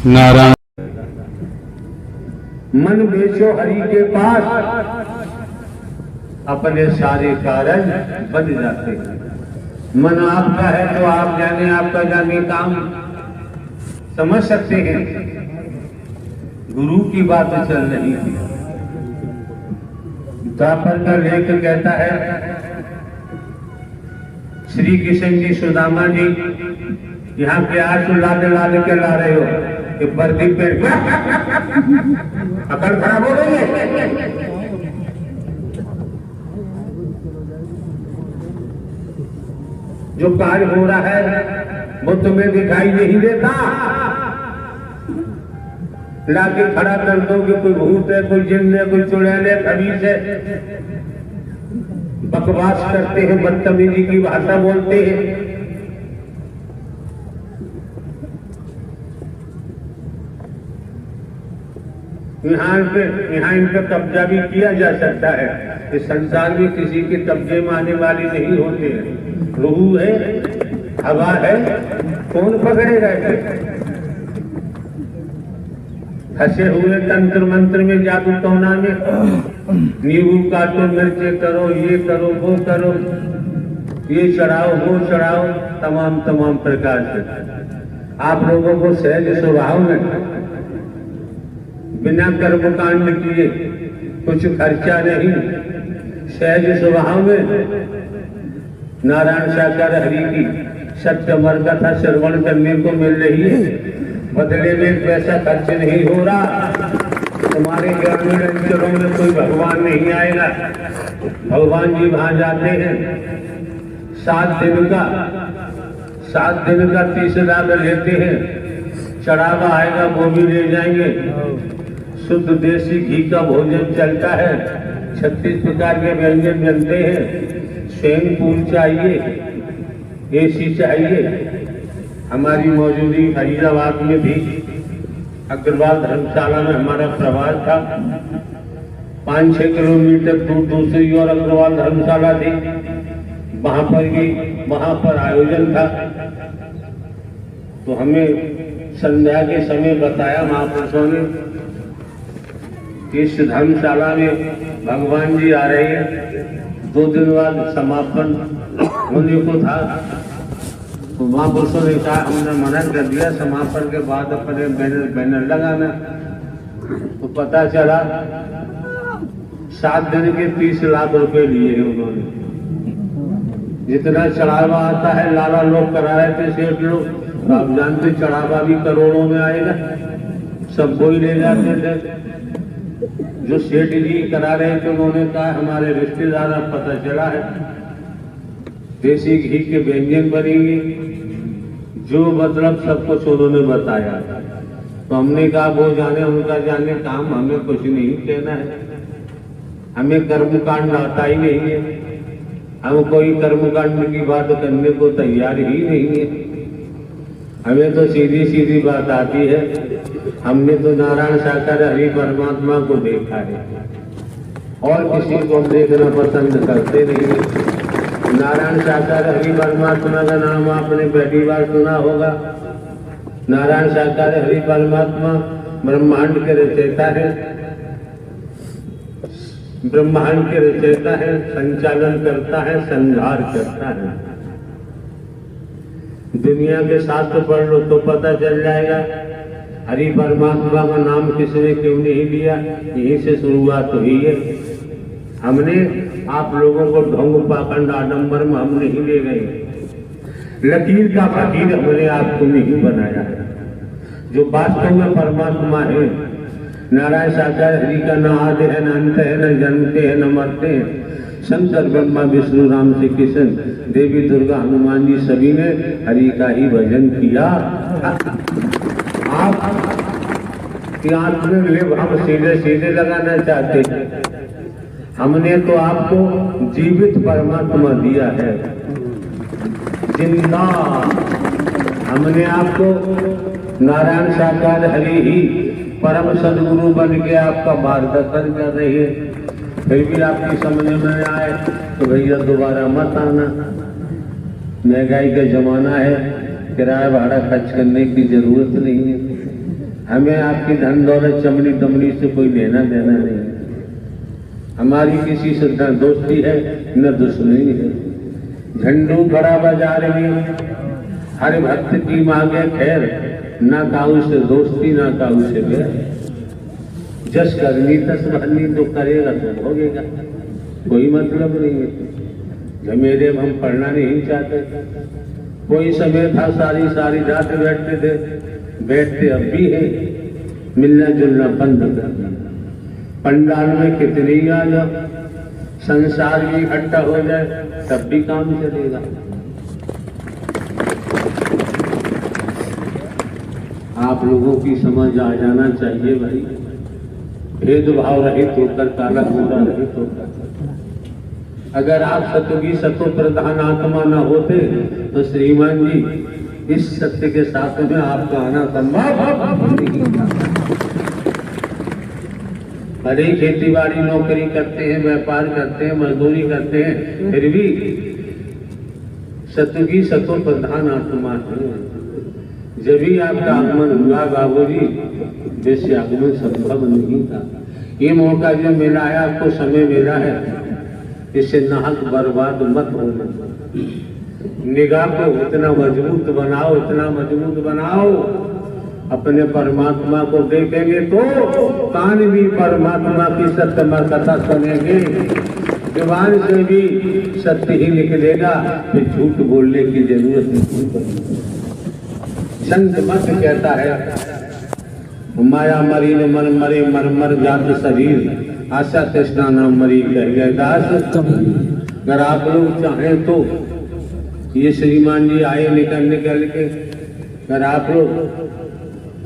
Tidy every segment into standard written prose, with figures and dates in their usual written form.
नारायण। मन बेचो हरि के पास, अपने सारे कारण बन जाते हैं। मन आपका है तो आप जाने, आपका जाने काम समझ सकते हैं। गुरु की बात चल रही थी। द्वापर का लेख कहता है, श्री कृष्ण जी सुदामा जी यहाँ प्यास लाद के ला रहे हो कि प्रदीप पे अकड़ खराब हो रही है। जो कार्य हो रहा है वो तुम्हें दिखाई नहीं देता। लाके खड़ा कर दो कि कोई भूत है, कोई जिन्न है, कोई चुड़ैल है, खबीस है। बकवास करते हैं, बदतमीजी की भाषा बोलते हैं। यहाँ इन पे कब्जा भी किया जा सकता है। इस संसार में किसी के कब्जे में आने वाले नहीं होते हैं। रूह है, हवा है, कौन पकड़ेगा इसे? फंसे हुए तंत्र मंत्र में, जादू टोना में, नींबू काटो, मिर्चे करो, ये करो, वो करो, ये चढ़ाओ, वो चढ़ाओ, तमाम प्रकार से। आप लोगों को सहज स्वभाव में बिना कर्मकांड किए कुछ खर्चा नहीं, सहज स्वभाव में नारायण साकार हरि की सत्य कथा श्रवण करने को मिल रही है। बदले में पैसा खर्च नहीं हो रहा। तुम्हारे ग्रामीण अंचलों में कोई भगवान नहीं आएगा। भगवान जी वहां जाते हैं। 7 दिन का 30 लाख लेते हैं। चढ़ावा आएगा वो भी ले जाएंगे। शुद्ध देसी घी का भोजन चलता है। 36 प्रकार के व्यंजन बनते हैं। स्विमिंग पूल चाहिए, एसी चाहिए। हमारी मौजूदगी फरीदाबाद में भी अग्रवाल धर्मशाला में हमारा प्रवास था। 5-6 किलोमीटर दूर दूसरी और अग्रवाल धर्मशाला थी। वहां पर आयोजन था। तो हमें संध्या के समय बताया महापुरुषों ने, इस धर्मशाला में भगवान जी आ रहे हैं। 2 दिन बाद समापन होने को था। तो महापुरुषों ने कहा, हमने मना कर दिया समापन के बाद अपने बैनर लगाना। तो पता चला 7 दिन के 30 लाख रुपए लिए हैं उन्होंने। जितना चढ़ावा आता है लाला लोग करा रहे थे, सेठ लोग। आप जानते चढ़ावा भी करोड़ों में आएगा, सब कोई ले जाते थे। जो सेठ जी करा रहे थे उन्होंने कहा, हमारे रिश्तेदार पता चला है देसी घी के व्यंजन बनेंगे, जो मतलब सब कुछ उन्होंने बताया। तो हमने कहा वो जाने उनका जाने काम, हमें कुछ नहीं कहना है। हमें कर्मकांड आता ही नहीं है। हम कोई कर्मकांड की बात करने को तैयार ही नहीं है। हमें तो सीधी बात आती है। हमने तो नारायण साकार हरि परमात्मा को देखा है और किसी को देखना पसंद करते नहीं। नारायण साकार हरि परमात्मा का नाम आपने पहली बार सुना होगा। नारायण साकार हरि परमात्मा ब्रह्मांड के रचयिता है। ब्रह्मांड के रचयिता है, संचालन करता है, संहार करता है। दुनिया के शास्त्र पढ़ लो तो पता चल जाएगा हरि परमात्मा का नाम किसने क्यों नहीं लिया। यहीं से शुरुआत हुई है। हमने आप लोगों को ढोंग पाखंड आडंबर में हम नहीं ले गए। लकीर का फकीर हमने आपको नहीं बनाया है। जो वास्तव में परमात्मा है, नारायण साकार हरि का न आदि है, न अंत है, न जन्मते हैं, न मरते हैं। शंकर ब्रह्मा विष्णु राम श्री कृष्ण देवी दुर्गा हनुमान जी सभी ने हरि का ही भजन किया। आप आंख में लिप हम सीधे लगाना चाहते हैं। हमने तो आपको जीवित परमात्मा दिया है, जिंदा। हमने आपको नारायण साकार हरि ही परम सदगुरु बन के आपका मार्गदर्शन कर रही है। फिर भी आपकी समझ में आए तो भैया दोबारा मत आना। महंगाई का जमाना है, किराया भाड़ा खर्च करने की जरूरत नहीं है। हमें आपकी धन दौलत चमड़ी दमड़ी से कोई लेना देना नहीं है। हमारी किसी से न दोस्ती है न दुश्मनी है। झंडू बड़ा बाजार में हर भक्त की मांगे खैर, ना काऊ से दोस्ती ना काऊ से बैर। जस करनी तस भरनी, तो करेगा तो भोगेगा, कोई मतलब नहीं है। झमेले में हम पढ़ना नहीं चाहते। कोई समय था सारी सारी रात बैठते थे, बैठते अब भी है। मिलना जुलना बंद कर दिया। पंडाल में कितनी आ जाओ, संसार भी इकट्ठा हो जाए तब भी काम चलेगा। आप लोगों की समझ आ जाना चाहिए भाई। भेदभाव रहित होकर, काला घोड़ा रहित होकर। अगर आप सतोगी सतो प्रधान आत्मा न होते तो श्रीमान जी इस सत्य के साथ में आपका आना संभव नहीं था। अरे खेती बाड़ी नौकरी करते हैं, व्यापार करते हैं, मजदूरी करते हैं, फिर भी सतोगी सतो प्रधान आत्मा है। जब भी आपका आगमन हुआ बाबूजी, जैसे आगमन संभव नहीं था। ये मौका जो मिला है आपको, समय मिला है, इसे नाहक बर्बाद मत होना। निगाह को इतना मजबूत बनाओ, इतना मजबूत बनाओ, अपने परमात्मा को देखेंगे तो कान भी परमात्मा की सत्य कथा सुनेंगे, जुबान से भी सत्य ही निकलेगा, फिर झूठ बोलने की जरूरत नहीं पड़ेगी। संत मत कहता है माया मरी न मन मरे, मर मर जात शरीर, आशा तृष्णा न मरी कह दास। अगर आप लोग चाहें तो ये श्रीमान जी आए निकल के, अगर आप लोग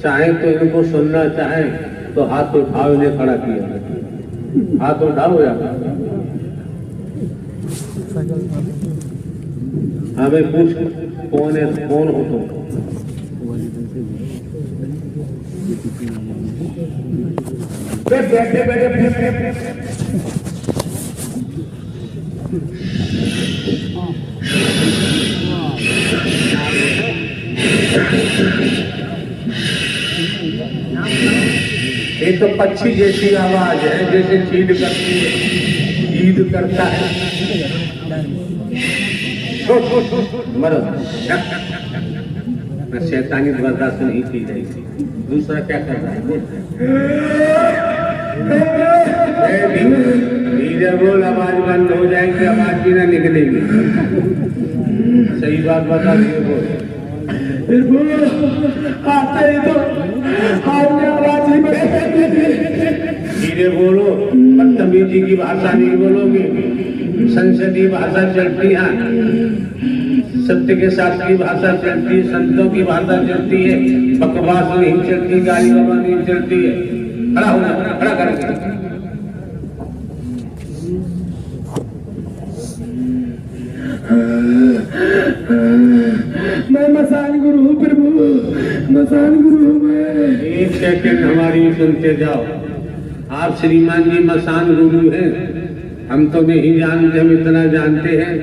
चाहें तो इनको सुनना चाहें तो हाथ उठाओ, इन्हें खड़ा किया, हाथ उठाओ या हमें पूछ कौन है, कौन हो तुम? बैठे बैठे ये तो पक्षी जैसी आवाज है, जैसे चीड़ करती है, ईद करता है। मरो शैतानी बर्दाश्त नहीं की जाएगी। दूसरा क्या कर रहा है? धीरे बोल, आवाज बंद हो जाएगी, आवाज भी ना निकलेगी। सही बात बता दिए बोल। धीरे बोलो, बदतमीजी की भाषा नहीं बोलोगे, संसदीय भाषा चलती है, सत्य के साथ की भाषा चलती है, संतों की भाषा चलती है, बकवास नहीं चलती, गाली गवा नहीं चलती है। खड़ा होना, खड़ा करके मैं मसान गुरु हूँ प्रभु, मसान गुरु हूँ मैं। एक सेकंड हमारी सुनते जाओ। आप श्रीमान जी मसान गुरु हैं, हम तो नहीं जानते, हम इतना जानते हैं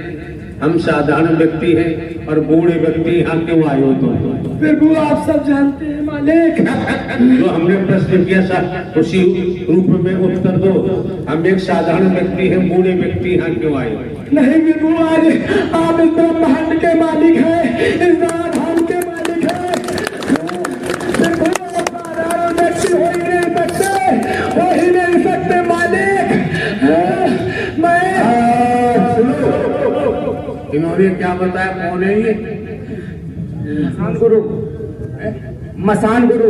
हम साधारण व्यक्ति हैं और बूढ़े व्यक्ति यहाँ क्यों आए हो? तो प्रभु आप सब जानते हैं मालिक। जो हमने प्रश्न किया सब उसी रूप में उत्तर दो। हम एक साधारण व्यक्ति हैं, बूढ़े व्यक्ति यहाँ क्यों आए? नहीं प्रभु, आज आप इस ब्रह्मांड के मालिक हैं, इस ब्रह्मांड के मालिक हैं। प्रभु आप साधारण व्यक्ति हो ही नहीं सकते, हो ही नहीं सकते मालिक। मैं इन्होंने क्या बताया, कौन है ये? मसान गुरु, मसान गुरु।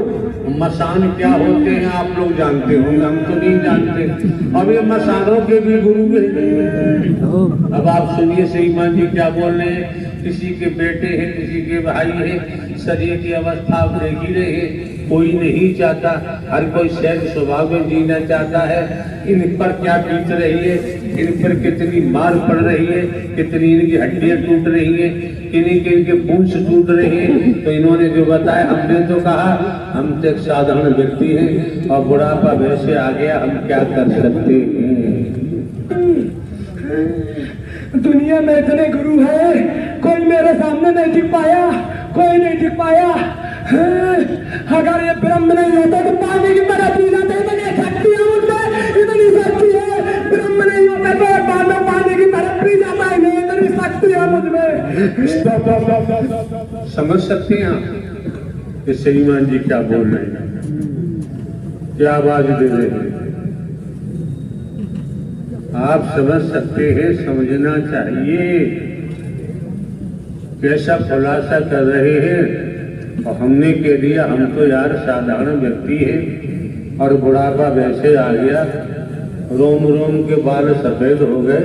मसान क्या होते हैं आप लोग जानते होंगे, हम तो नहीं जानते। अब ये मसानों के भी गुरु हैं। अब आप सुनिए श्रीमान जी क्या बोल रहे हैं। किसी के बेटे हैं, किसी के भाई हैं, शरीर की अवस्था आप देख ही रहे हैं, कोई नहीं चाहता, हर कोई सहज स्वभाव में जीना चाहता है। इन पर क्या बीत रही है, इन पर कितनी मार पड़ रही है, कितनी इनकी हड्डियां टूट रही है, किन्हीं के इनके पूंछ टूट रहे हैं। तो इन्होंने जो बताया, हमने तो कहा हम तो एक साधारण व्यक्ति हैं और बुढ़ापा वैसे आ गया, हम क्या कर सकते हैं। दुनिया में इतने गुरु हैं, कोई मेरे सामने नहीं टिक पाया, कोई नहीं टिक पाया। अगर ये ब्रह्म नहीं होता तो पानी की तरह पी जाते। इतनी शक्ति है मुझमें, इतनी शक्ति है। ब्रह्म नहीं होता तो पानी की तरह पी जाता है। नहीं, इतनी शक्ति है मुझमें। समझ सकते हैं आप कि श्रीमान जी क्या बोल रहे हैं, क्या आवाज दे रहे हैं? आप समझ सकते हैं, समझना चाहिए। कैसा खुलासा कर रहे हैं। और हमने कह दिया हम तो यार साधारण व्यक्ति हैं, और बुढ़ापा वैसे आ गया, रोम रोम के बाल सफेद हो गए,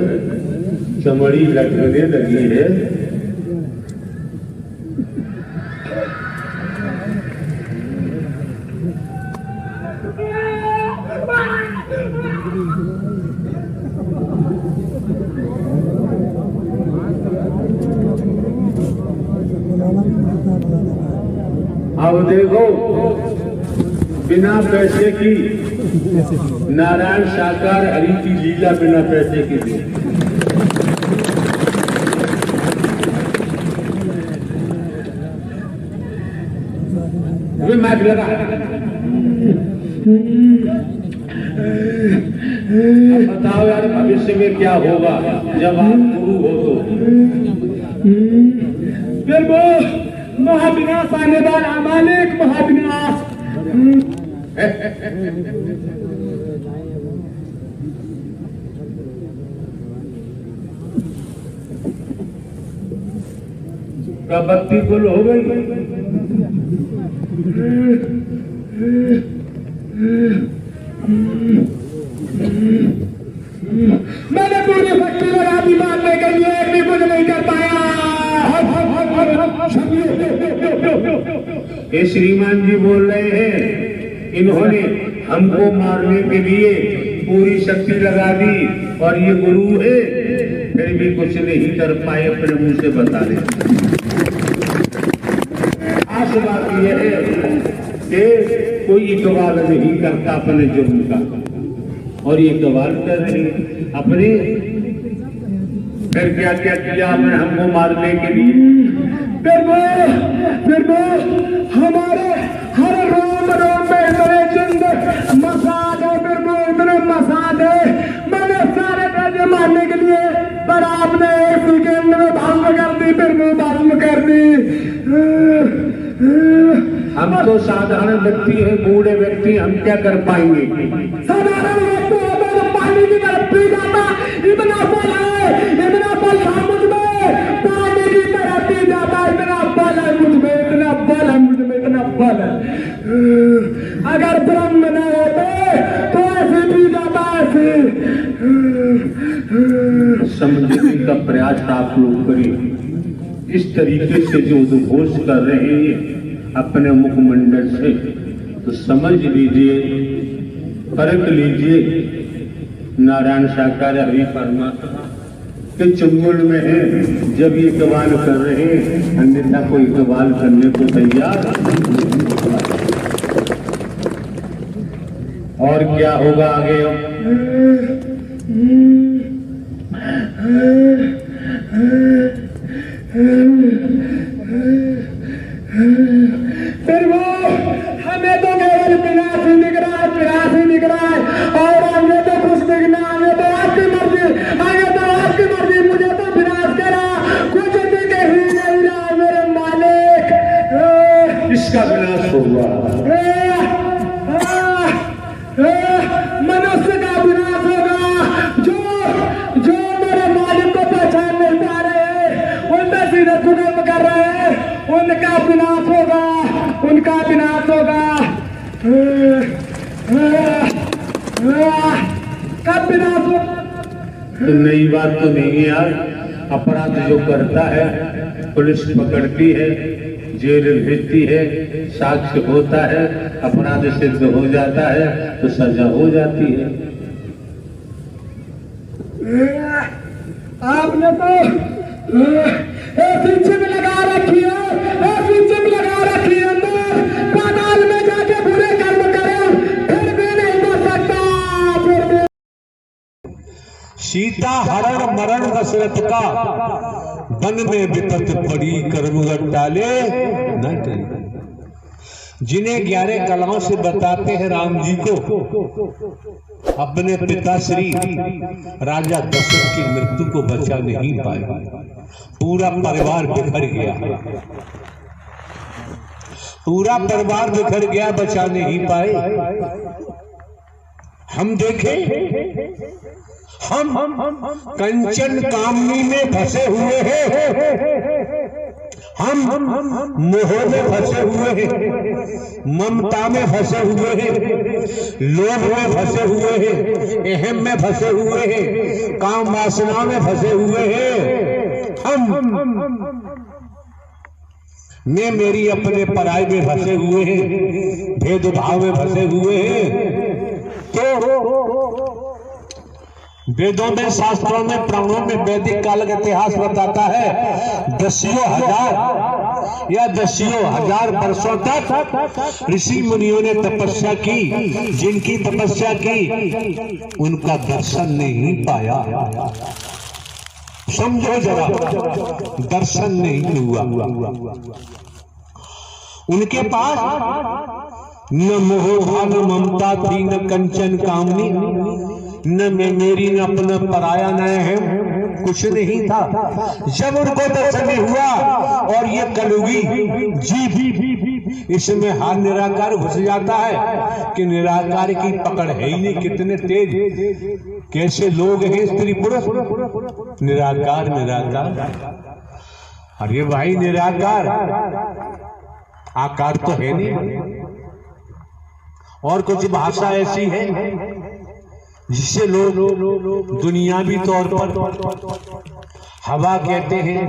चमड़ी लगने लगी है। अब देखो, बिना पैसे की नारायण साकार हरि की लीला बिना पैसे की थी। मैच लगा। अब बताओ यार, भविष्य में क्या होगा जब आप गुरु हो तो? फिर वो महाविनाश आने वाला, मालिक महाविनाश। क्या बत्ती गुल हो गई? मैंने पूरी शक्ति लगा दी मारने के लिए, एक भी कुछ नहीं कर पाया। ये श्रीमान जी बोल रहे हैं, इन्होंने हमको मारने के लिए पूरी शक्ति लगा दी, और ये गुरु है फिर भी कुछ नहीं कर पाए, अपने मुंह से बता रहे। आस बात यह है कि कोई इकबाल नहीं करता अपने जुर्म का, और ये इकबाल कर रहे अपने। फिर क्या क्या किया आपने हमको मारने के लिए? फिर वो हमारे हर रोम रोम में इतने जिंद मसाद है। फिर वो इतने मसाद है, मैंने सारे राजे मारने के लिए, पर आपने एक सेकेंड में भस्म कर दी। फिर वो भस्म कर दी। हम तो साधारण व्यक्ति हैं, बूढ़े व्यक्ति, हम क्या कर पाएंगे? साधारण व्यक्ति होता तो पानी की तरफ पी जाता। इतना बल है, इतना बल था मुझमें, पानी की तरफ पी जाता। इतना बल है मुझमें, इतना बल है मुझमें, इतना बल है। अगर ब्रह्म न होते तो ऐसे पी जाता, ऐसे। समझने का प्रयास आप लोग करें। इस तरीके से जो उद्घोष कर रहे हैं अपने मुखमंडल से, तो समझ लीजिए, परख लीजिए, नारायण साकार हरि परमात्मा के चुंगल में है जब ये इकबाल कर रहे हैं, अन्यथा कोई इकबाल करने को तैयार। और क्या होगा आगे? फिर वो हमें तो केवल विनाश ही दिख रहा है, विनाश ही दिख रहा है। और आगे तो कुछ दिखना, आगे तो आपकी मर्जी, आगे तो आपकी मर्जी। मुझे तो विनाश करा, कुछ दिख ही नहीं रहा मेरे मालिक। इसका विनाश होगा। मनुष्य का विनाश होगा। जो मेरे मालिक को पहचान नहीं पा रहे, उनमें सीधे कुकर्म कर रहे हैं, उनका विनाश होगा, उनका विनाश होगा। कब विनाश होगा? तो नई बात तो नहीं है यार। अपराध जो करता है पुलिस पकड़ती है, जेल भेजती है, साक्ष्य होता है, अपराध सिद्ध हो जाता है तो सजा हो जाती है। आपने तो ऐसी चिप लगा रखी है, ऐसी चिप लगा रखी है अंदर, पाताल में जाके बुरे कर्म करे, फिर भी नहीं बच सकता। फिर भी सीता हरण मरण दशरथ का, वन में विपत पड़ी कर्म डाले न करे। जिन्हें 11 कलाओं से बताते हैं राम जी को, अपने पिता श्री राजा दशरथ की मृत्यु को बचा नहीं पाए। पूरा परिवार बिखर गया, पूरा परिवार बिखर गया, बचा नहीं पाए। हम देखें, हम कंचन कामनी में फंसे हुए हैं, हम मोह में फंसे हुए हैं, ममता में फंसे हुए हैं, लोभ में फंसे हुए हैं, अहम में फंसे हुए हैं, काम वासना में फंसे हुए हैं। मैं मेरी अपने पराई में फंसे हुए हैं, भेदभाव में फंसे हुए हैं। तो वेदों में, शास्त्रों में, पुराणों में वैदिक काल का इतिहास बताता है, दसियों हजार वर्षों तक ऋषि मुनियों ने तपस्या की। जिनकी तपस्या की उनका दर्शन नहीं पाया। समझो जरा, दर्शन नहीं हुआ। उनके पास न मोह था, न ममता थी, न कंचन कामनी, न मैं मेरी, न अपना पराया, न है, कुछ नहीं था। जब उनको दर्शन हुआ और ये कलयुगी जीव इसमें हाथ निराकार घुस जाता है कि निराकार की पकड़ है ही नहीं। कितने तेज, कैसे लोग हैं स्त्री पुरुष। निराकार निराकार, अरे भाई निराकार, आकार तो है नहीं। और कुछ भाषा ऐसी है जिसे लोग दुनियावी तौर पर हवा कहते हैं,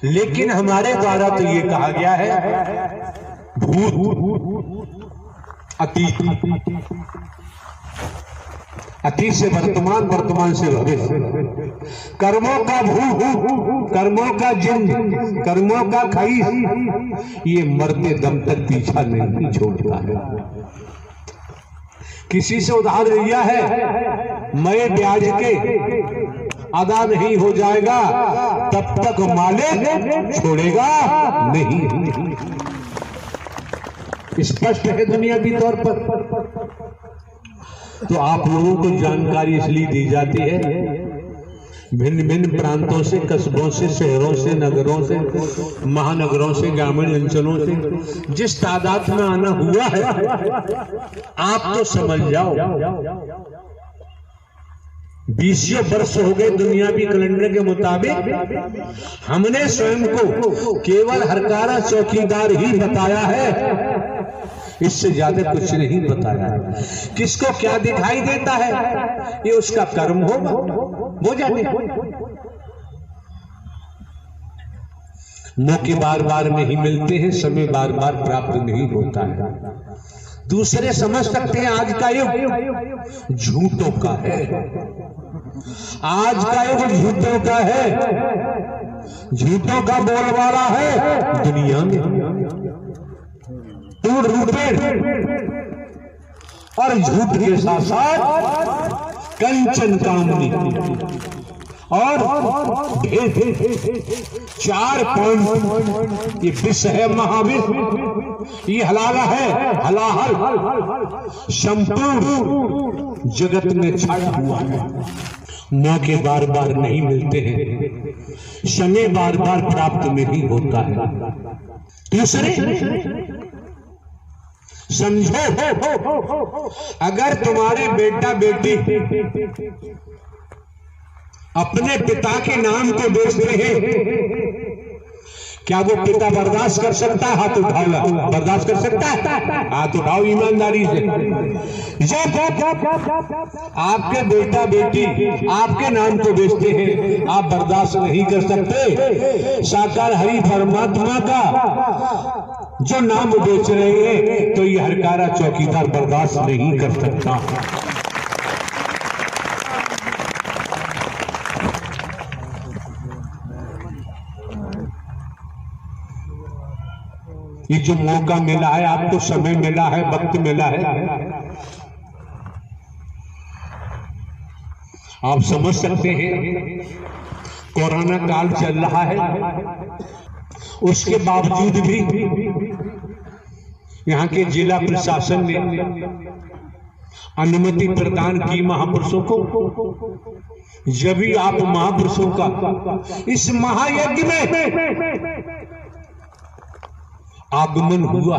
लेकिन हमारे द्वारा तो ये कहा गया है भूत, अतीत, अतीत से वर्तमान, वर्तमान से भविष्य, कर्मों का भूत, कर्मों का जिंद, कर्मों का खईस, ये मरते दम तक पीछा नहीं छोड़ता है। किसी से उधार लिया है, मैं ब्याज के अदा नहीं हो जाएगा तब तक मालिक छोड़ेगा नहीं। स्पष्ट है दुनियावी तौर पर। तो आप लोगों को जानकारी इसलिए दी जाती है, भिन्न भिन्न प्रांतों से, कस्बों से, शहरों से, नगरों से, महानगरों से, ग्रामीण अंचलों से जिस तादाद में आना हुआ है, आप तो समझ जाओ 20 वर्ष हो गए दुनियावी कैलेंडर के मुताबिक। हमने स्वयं को केवल हरकारा चौकीदार ही बताया है, इससे ज्यादा कुछ नहीं बताया। किसको क्या दिखाई देता है ये उसका कर्म होगा, वो जाने। मौके बार बार नहीं मिलते हैं, समय बार बार प्राप्त नहीं होता है। दूसरे समझ सकते हैं आज का युग झूठों का है, आज का युग झूठों का है, झूठों का बोलबाला है दुनिया में। टूट रूपे और झूठ के साथ साथ कंचन कामनी और भेद, 4 पॉइंट। ये विष है, महाविष, ये हलाला है, हलाहल संपूर्ण जगत में छाया हुआ है। मौके बार बार नहीं मिलते हैं, समय बार बार प्राप्त नहीं होता है। तीसरे समझो, अगर तुम्हारे बेटा बेटी अपने पिता के नाम को बेचते हैं, क्या वो पिता बर्दाश्त कर सकता है? हाथ उठाओ, बर्दाश्त कर सकता है? हाथ उठाओ ईमानदारी से। जब आपके बेटा बेटी आपके नाम को बेचते हैं, आप बर्दाश्त नहीं कर सकते। साकार हरि परमात्मा का जो नाम बेच रहे हैं, तो ये हरकारा चौकीदार बर्दाश्त नहीं कर सकता। ये जो मौका मिला है आपको, समय मिला है, वक्त मिला है, आप समझ सकते हैं कोरोना काल चल रहा है, उसके बावजूद भी यहाँ के जिला प्रशासन ने अनुमति प्रदान की महापुरुषों को। जब भी आप महापुरुषों का इस महायज्ञ में आगमन हुआ,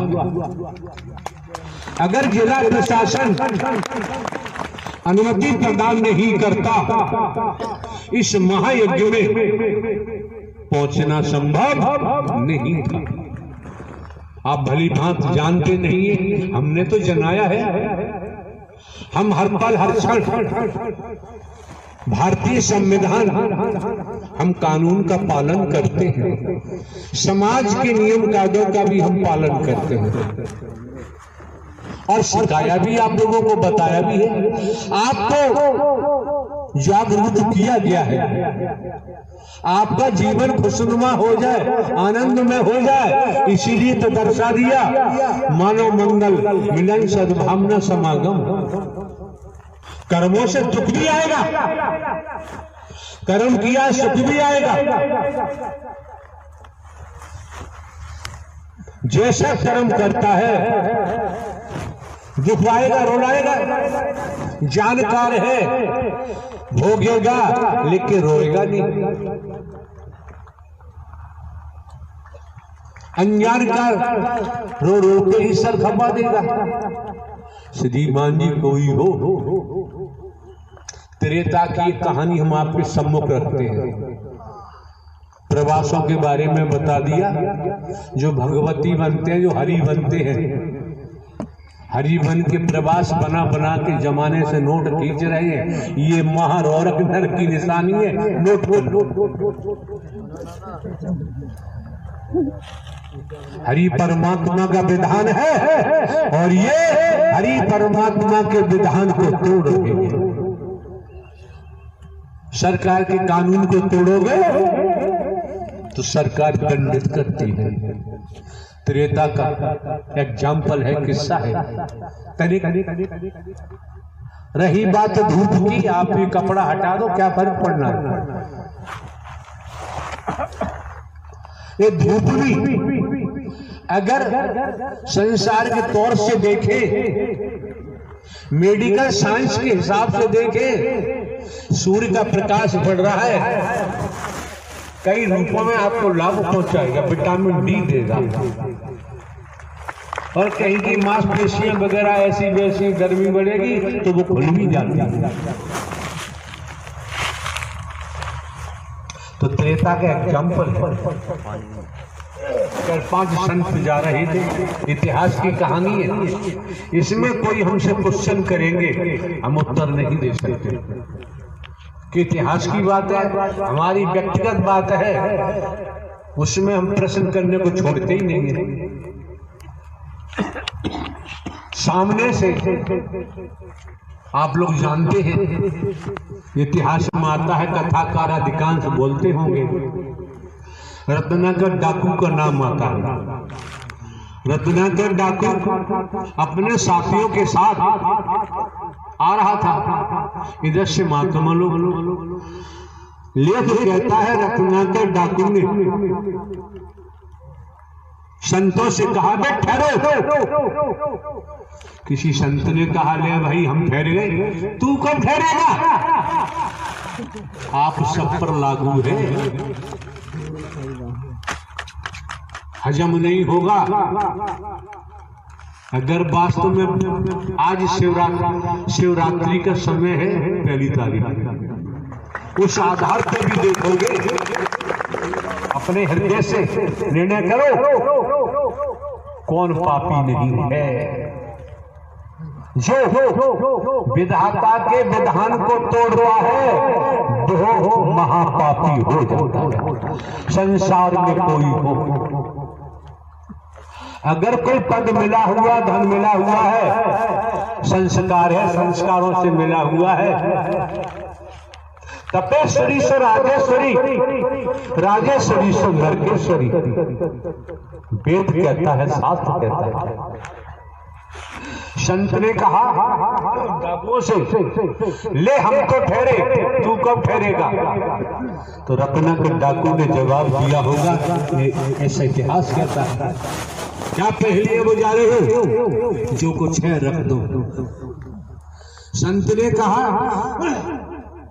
अगर जिला प्रशासन अनुमति प्रदान नहीं करता, इस महायज्ञ में पहुंचना संभव नहीं था। आप भली भांति जानते नहीं है, हमने तो जनाया है। हम हर पल हर क्षण भारतीय संविधान, हम कानून का पालन करते हैं, समाज के नियम कायदों का भी हम पालन करते हैं और सिखाया भी, आप लोगों को बताया भी है। आपको जागरूक किया गया है, आपका जीवन खुशनुमा हो जाए, आनंद में हो जाए, इसीलिए तो दर्शा दिया मानव मंगल मिलन सद्भावना समागम। कर्मों से दुख भी आएगा, कर्म किया सुख भी आएगा। जैसा कर्म करता है दुख आएगा, रोलाएगा। जानकार है भोगेगा लेकिन रोएगा नहीं, अनजान का रो रो के ही सर खपा देगा। श्रीमान जी कोई हो, त्रेता की कहानी हम आपके सम्मुख रखते हैं। प्रवासों के बारे में बता दिया, जो भगवती बनते हैं, जो हरि बनते हैं, हरि बन के प्रवास बना बना के जमाने से नोट खींच रहे हैं। ये महारौरक नर की निशानी है। नोट हरि परमात्मा का विधान है और ये हरि परमात्मा के विधान को तोड़ रहे हैं। सरकार के कानून को तोड़ोगे तो सरकार दंडित करती है। त्रेता का एग्जाम्पल है, किस्सा है। रही बात धूप की, आप भी कपड़ा हटा दो, क्या फर्क पड़ना है। ये धूप भी अगर संसार के तौर से देखे, मेडिकल साइंस के हिसाब से देखे, सूर्य का प्रकाश बढ़ रहा है, कई रूपों में आपको लाभ पहुंचाएगा, विटामिन डी देगा। और कहीं की मांसपेशियां वगैरह ऐसी वैसी गर्मी बढ़ेगी तो वो खुल भी जाती है। तो त्रेता का एग्जाम्पल है। 5 संत जा रहे थे, इतिहास की कहानी है। इसमें कोई हमसे क्वेश्चन करेंगे, हम उत्तर नहीं दे सकते कि इतिहास की बात है, हमारी व्यक्तिगत बात है, उसमें हम प्रश्न करने को छोड़ते ही नहीं है। सामने से आप लोग जानते हैं, इतिहास में आता है, कथाकार अधिकांश बोलते होंगे, रत्नाकर डाकू का नाम आता है। रत्नाकर डाकू अपने साथियों के साथ आ रहा था, इधर से महात्मा लोग, लेख कहता है रत्नाकर डाकू ने संतों से कहा, बे ठहरो। किसी संत ने कहा, ले भाई हम ठहर गए, तू कब ठहरेगा, आप सब पर लागू है, हजम नहीं होगा। अगर वास्तव में आज शिवरात्रि का समय है, पहली तारीख, उस आधार पर भी देखोगे, अपने हृदय से निर्णय करो कौन पापी नहीं है। जो विधाता के विधान को तोड़ रहा है वो महापापी हो जाता है। संसार में कोई हो, अगर कोई पद मिला हुआ, धन मिला हुआ है, संस्कार है, संस्कारों से मिला हुआ है, तपेश्वरी से राजेश्वरी, राजेश्वरी से नरकेश्वरी, वेद कहता है, शास्त्र कहता है। संत ने कहा डाकुओं से, ले हमको ठहरे, तू कब ठहरेगा। तो रत्नाकर डाकू ने जवाब दिया होगा, ऐसा इतिहास कहता है। क्या पहेलियां बुझा रहे हो? जो कुछ है रख दो। संत ने कहा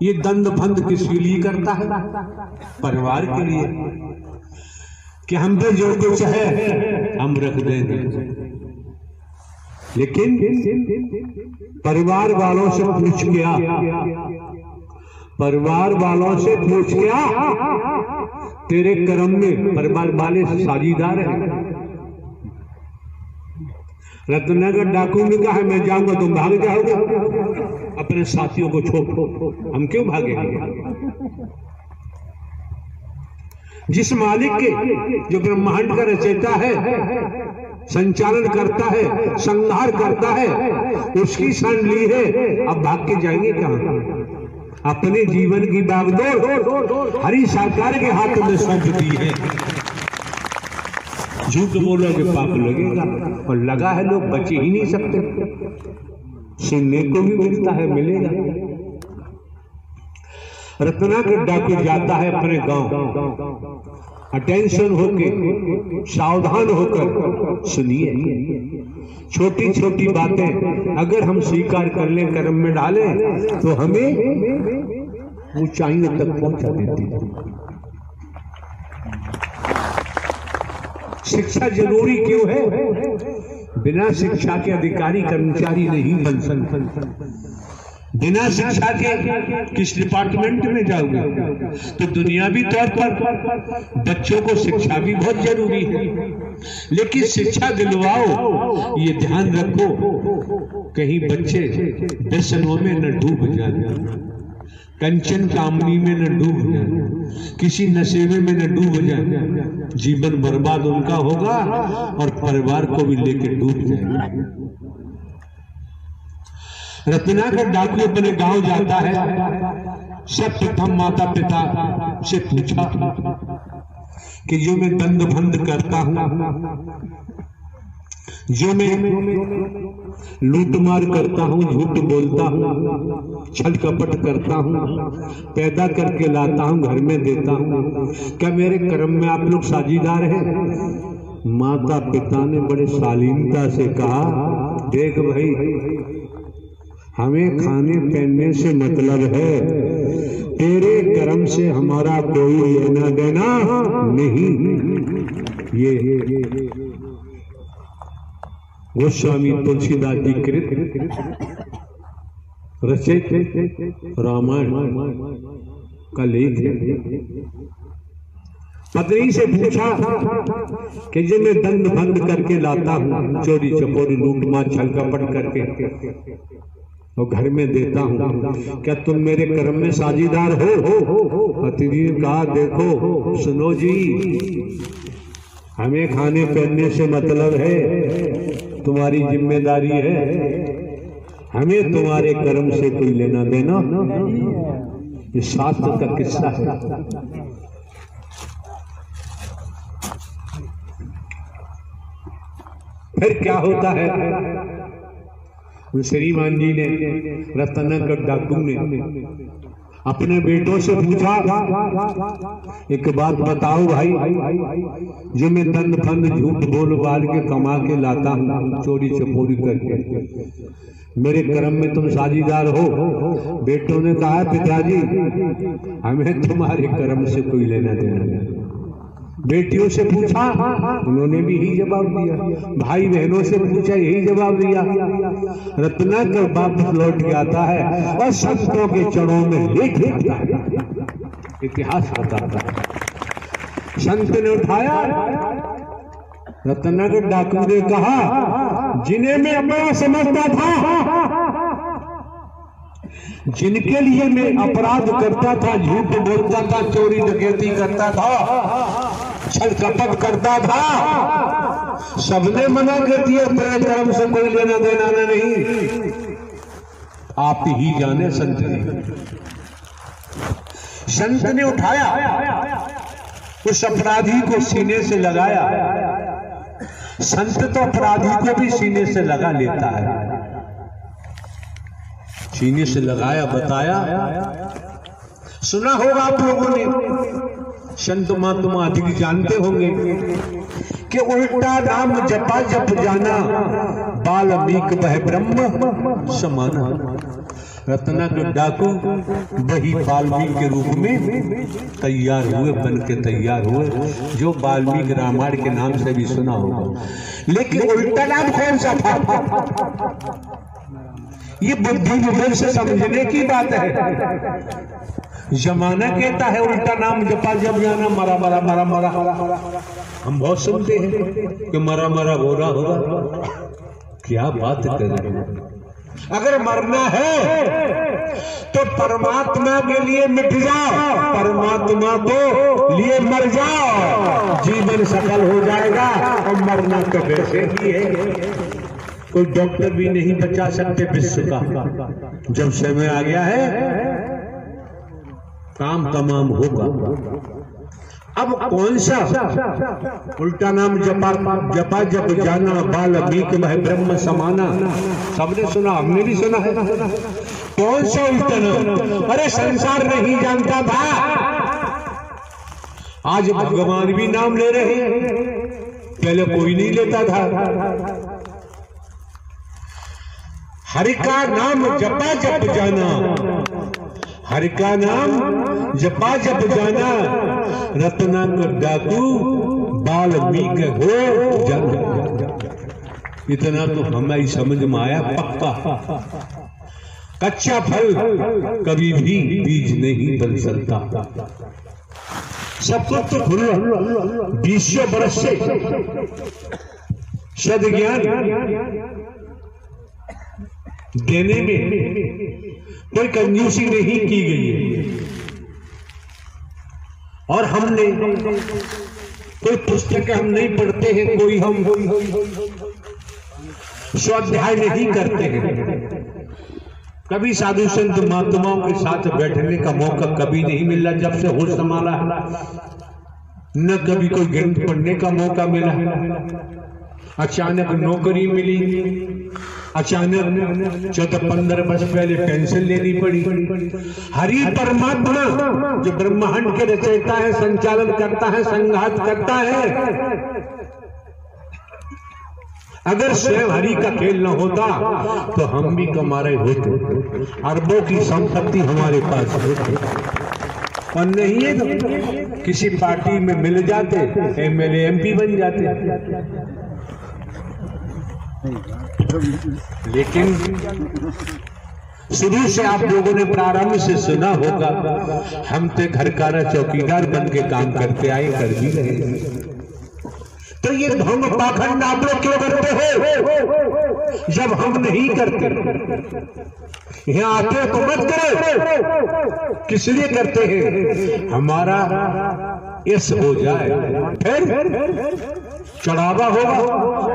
ये दंड फंद किसके लिए करता है? परिवार के लिए, कि हम पे जो कुछ है हम रख देंगे। लेकिन परिवार वालों से पूछ गया, परिवार वालों से पूछ गया, तेरे कर्म में परिवार वाले साझीदार हैं? रत्नाकर डाकू ने कहा मैं जाऊंगा, तुम भाग जाओगे अपने साथियों को छोड़, हम क्यों भागेंगे? जिस मालिक के, जो ब्रह्मांड का रचयिता है, संचालन करता है, संहार करता है, उसकी शरण ली है, अब भाग के जाएंगे कहां? अपने जीवन की बागडोर हरि साकार के हाथ में सौंप दी है। झूठ बोलोगे पाप लगेगा, और लगा है लोग बचे ही नहीं सकते। सुनने को भी मिलता है, मिलेगा। रत्नाकर डाकू जाता है अपने गांव, अटेंशन होके, सावधान होकर सुनिए। छोटी छोटी बातें अगर हम स्वीकार कर लें, कर्म में डालें, तो हमें ऊंचाइयों तक पहुंचा देती है। शिक्षा जरूरी क्यों है? बिना शिक्षा के अधिकारी कर्मचारी नहीं बन सकते। बिना शिक्षा के किस डिपार्टमेंट में जाओगे? तो दुनियावी तौर पर बच्चों को शिक्षा भी बहुत जरूरी है, लेकिन शिक्षा दिलवाओ, ये ध्यान रखो कहीं बच्चे व्यसनों में न डूब जाए, कंचन कामनी में न डूब जाए, किसी नशे में न डूब जाए, जीवन बर्बाद उनका होगा और परिवार को भी लेकर डूब जाएगा। रत्नाकर डाकू अपने गांव जाता है, सर्वप्रथम माता पिता से पूछा कि जो मैं दंड भंड करता हूं, जो मैं लूटमार करता हूं, झूठ बोलता हूं, छल कपट करता हूं, पैदा करके लाता हूं, घर में देता हूं, क्या मेरे कर्म में आप लोग साझीदार हैं? माता पिता ने बड़े शालीनता से कहा, देख भाई, हमें खाने पहनने से मतलब है, तेरे कर्म से हमारा कोई लेना देना नहीं। ये गोस्वामी तुलसीदास जी कृत रचित रामायण का लेख है। पत्नी से पूछा कि जो मैं दंड भंड करके लाता हूँ, चोरी चपोरी लूटमार छल कपट करके और घर में देता हूँ, क्या तुम मेरे कर्म में साझीदार हो? पत्नी ने कहा, देखो सुनो जी, हमें खाने पहनने से मतलब है, तुम्हारी जिम्मेदारी है, हमें तुम्हारे कर्म से कोई लेना देना। ये शास्त्र का किस्सा है। फिर क्या होता है? श्रीमान जी ने, रत्नाकर डाकू ने अपने बेटों से पूछा, एक बात बताओ भाई, जो मैं दंड फंद झूठ बोल बाल के कमा के लाता हूँ, चोरी चपोरी करके, मेरे कर्म में तुम साझीदार हो? बेटों ने कहा, पिताजी हमें तुम्हारे कर्म से कोई लेना देना नहीं। बेटियों से पूछा, उन्होंने भी यही जवाब दिया। भाई बहनों से पूछा, यही जवाब दिया। रत्नाकर वापस लौट के आता है और संतों के चरणों में लेट जाता है। इतिहास बताता है, संत ने उठाया, रत्नाकर डाकू ने कहा, जिन्हें मैं अपना समझता था, जिनके लिए मैं अपराध करता था, झूठ बोलता था, चोरी डकैती करता था, छल कपट करता था, सबने मना कर दिया, तेरे कर्म से कोई लेना देना नहीं। आप ही जाने संत ने, संत ने उठाया, उस अपराधी को सीने से लगाया। संत तो अपराधी को भी सीने से लगा लेता है, सीने से लगाया, बताया, सुना होगा आप लोगों ने, संत महात्मा अधिक जानते होंगे कि उल्टा नाम जपा जप जाना, बाल्मीकि वह ब्रह्म समाना। रत्ना के डाकू वही वाल्मीकि के रूप में तैयार हुए, बन के तैयार हुए, जो वाल्मीकि रामायण के नाम से भी सुना होगा। लेकिन उल्टा नाम कौन सा था? ये बुद्धि विवेक से समझने की बात है। जमाना कहता है उल्टा नाम जपा जब जाना, मरा मरा मरा मरा। हम बहुत सुनते हैं कि मरा मरा बोला होगा। क्या बात कर रहे हैं? अगर मरना है तो परमात्मा के लिए मिट जाओ, परमात्मा को लिए मर जाओ, जीवन सफल हो जाएगा। और मरना तो वैसे ही है, कोई डॉक्टर भी नहीं बचा सकते विश्व का। जब समय आ गया है काम तमाम होगा। अब कौन सा उल्टा नाम जपा जप जाना, बाल्मीकि वह ब्रह्म समाना। सबने सुना, हमने भी सुना है। कौन सा उल्टा नाम? अरे संसार नहीं जानता था, आज भगवान भी नाम ले रहे हैं, पहले कोई नहीं लेता था। हरि का नाम जपा जप जाना, हरि का नाम जपा जप जाना, रत्ना का डाकू वाल्मीकि हो जाना। इतना तो हमारी समझ में आया पक्का। कच्चा फल कभी भी बीज नहीं बन सकता। सब कुछ तो खुला 20 वर्ष से सद ज्ञान देने में कोई कंजूसी नहीं की गई है। और हमने कोई पुस्तक हम नहीं पढ़ते हैं, कोई हम स्वाध्याय नहीं करते हैं। कभी साधु संत महात्माओं के साथ बैठने का मौका कभी नहीं मिला जब से होश संभाला, न कभी कोई ग्रंथ पढ़ने का मौका मिला। अचानक नौकरी मिली, अचानक 14-15 वर्ष पहले पेंशन लेनी पड़ी। हरि परमात्मा जो ब्रह्मांड के रचयिता है, संचालन करता है, संघात करता है, अगर स्वयं हरि का खेल न होता तो हम भी कमा रहे होते, अरबों की संपत्ति हमारे पास होती। और नहीं है तो किसी पार्टी में मिल जाते, एमएलए एमपी बन जाते। लेकिन शुरू से आप लोगों ने प्रारंभ से सुना होगा, हम तो घर का चौकीदार बन के काम करते आए, कर भी रहे। तो ये ढोंग पाखंड आप लोग क्यों करते हो जब हम नहीं करते? यहाँ आते तो मत करो, किस लिए करते हैं? हमारा यश हो जाए, फिर चढ़ावा होगा,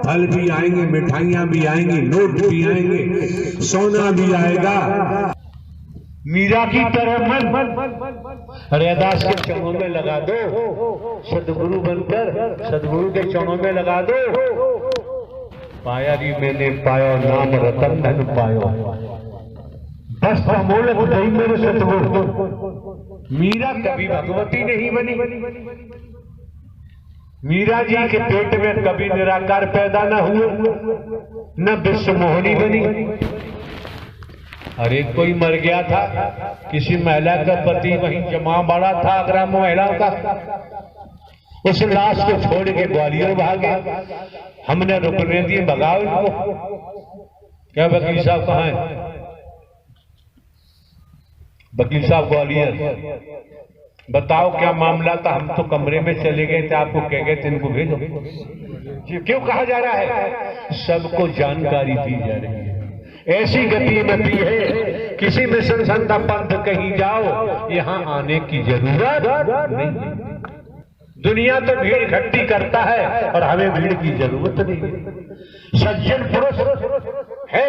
फल भी आएंगे, मिठाइयां भी आएंगी, नोट भी आएंगे, सोना भी आएगा। मीरा की तरह मन रैदास के चरणों में लगा दो, सदगुरु बनकर सदगुरु के चरणों में लगा दो। पाया री मैंने पायो नाम रतन धन पायो, बस अमोलक दई मेरे सतगुरु। मीरा कभी भगवती नहीं बनी, मीरा जी के पेट में कभी निराकार पैदा न हुए, न विश्व मोहिनी बनी। अरे कोई मर गया था, किसी महिला का पति वहीं जमा बड़ा था, आगरा महिला का, उस लाश को छोड़ के ग्वालियर भागे। हमने रुकने दिए, भगाओ इनको। क्या वकील साहब कहाँ है? वकील साहब ग्वालियर, बताओ क्या मामला था? हम तो कमरे में चले गए थे, आपको कह गए थे इनको भेजो। क्यों कहा जा रहा है? सबको जानकारी दी जा रही है। ऐसी गति में भी है, किसी मिशन संता पंथ कहीं जाओ, यहाँ आने की जरूरत नहीं। दुनिया तो भीड़ इकट्ठी करता है और हमें भीड़ की जरूरत नहीं। सज्जन पुरुष है,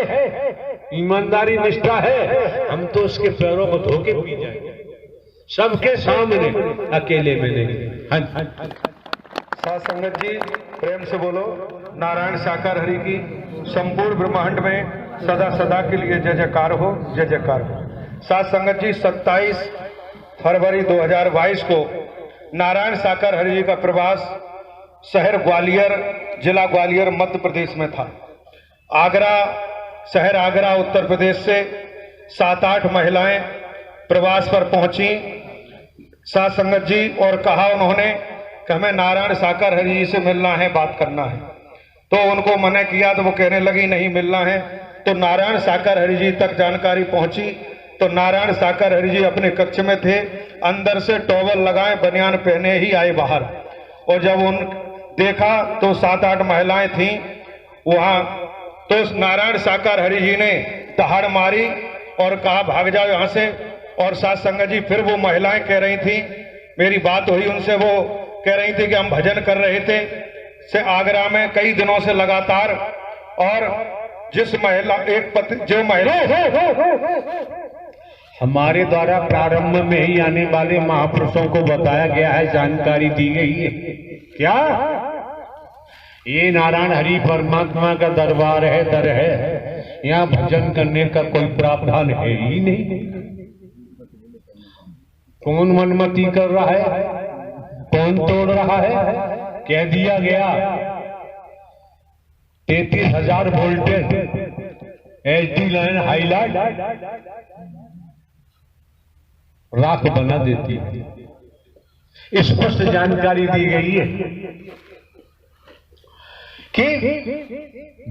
ईमानदारी निष्ठा है, हम तो उसके पैरों को धो के पी जाएंगे, सबके सामने, अकेले में नहीं। साथ संगत जी प्रेम से बोलो नारायण साकार हरि की संपूर्ण ब्रह्मांड में सदा सदा के लिए जय जयकार हो, जय जयकार हो। साथ संगत जी 27 फरवरी 2022 को नारायण साकर हरि जी का प्रवास शहर ग्वालियर, जिला ग्वालियर, मध्य प्रदेश में था। शहर आगरा उत्तर प्रदेश से 7-8 महिलाएं प्रवास पर पहुंची साथ संगत जी, और कहा उन्होंने कि हमें नारायण साकर हरि जी से मिलना है, बात करना है। तो उनको मना किया तो वो कहने लगी नहीं मिलना है। तो नारायण साकर हरि जी तक जानकारी पहुंची तो नारायण साकर हरि जी अपने कक्ष में थे, अंदर से टॉवल लगाए बनियान पहने ही आए बाहर। और जब उन देखा तो 7-8 महिलाएं थीं वहां, तो नारायण साकर हरि जी ने दहाड़ मारी और कहा भाग जाओ यहां से। और साथ संगत जी फिर वो महिलाएं कह रही थी, मेरी बात हुई उनसे, वो कह रही थी कि हम भजन कर रहे थे से आगरा में कई दिनों से लगातार, और जिस महिला एक पति जो महिला हमारे द्वारा प्रारंभ में ही आने वाले महापुरुषों को बताया गया है, जानकारी दी गई है। क्या ये नारायण हरि परमात्मा का दरबार है, दर है, यहाँ भजन करने का कोई प्रावधान है ही नहीं। कौन मनमती कर रहा है, कौन तोड़ रहा है? कह दिया गया 33,000 वोल्टेज एचडी लाइन हाईलाइट राख बना देती है। स्पष्ट जानकारी दी गई है कि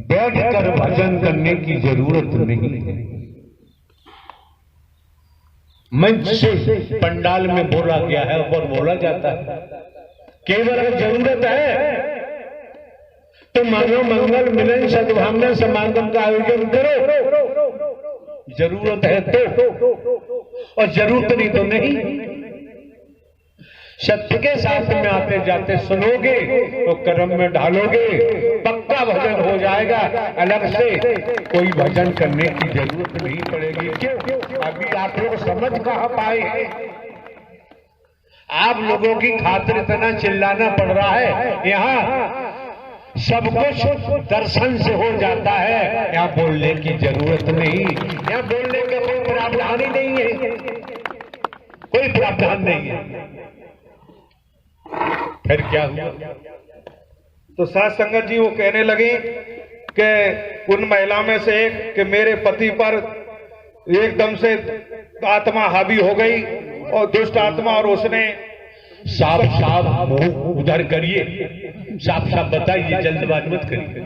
बैठकर भजन करने की जरूरत नहीं है। मंच से पंडाल में बोला गया है और बोला जाता है। केवल अगर जरूरत है तो मानव मंगल मिलन सद्भावना समागम का आयोजन करो, जरूरत है तो, और जरूरत नहीं तो नहीं। सत्य के साथ में आते जाते सुनोगे तो कर्म में ढालोगे, पक्का भजन हो जाएगा। अलग से कोई भजन करने की जरूरत नहीं पड़ेगी। क्यों? अभी आप लोग समझ कहाँ पाए हैं? आप लोगों की खातिर इतना चिल्लाना पड़ रहा है। यहाँ सब कुछ दर्शन से हो जाता है, यहाँ बोलने की जरूरत नहीं। यहाँ बोलने का कोई प्रावधान ही नहीं है, कोई प्रावधान नहीं है। फिर क्या हुआ? तो साथ संगत जी वो कहने लगी कि उन महिला में से एक कि मेरे पति पर एकदम से आत्मा हावी हो गई और दुष्ट आत्मा, और उसने साफ मुंह उधर करिए, साफ बताइए, जल्दबाजी मत करिए।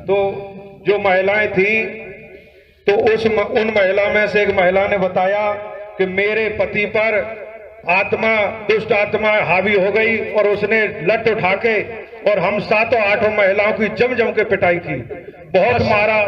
तो जो महिलाएं थी तो उन महिला में से एक महिला ने बताया कि मेरे पति पर आत्मा, दुष्ट आत्मा हावी हो गई और उसने लट उठा के और हम 7-8 महिलाओं की जम के पिटाई की, बहुत मारा।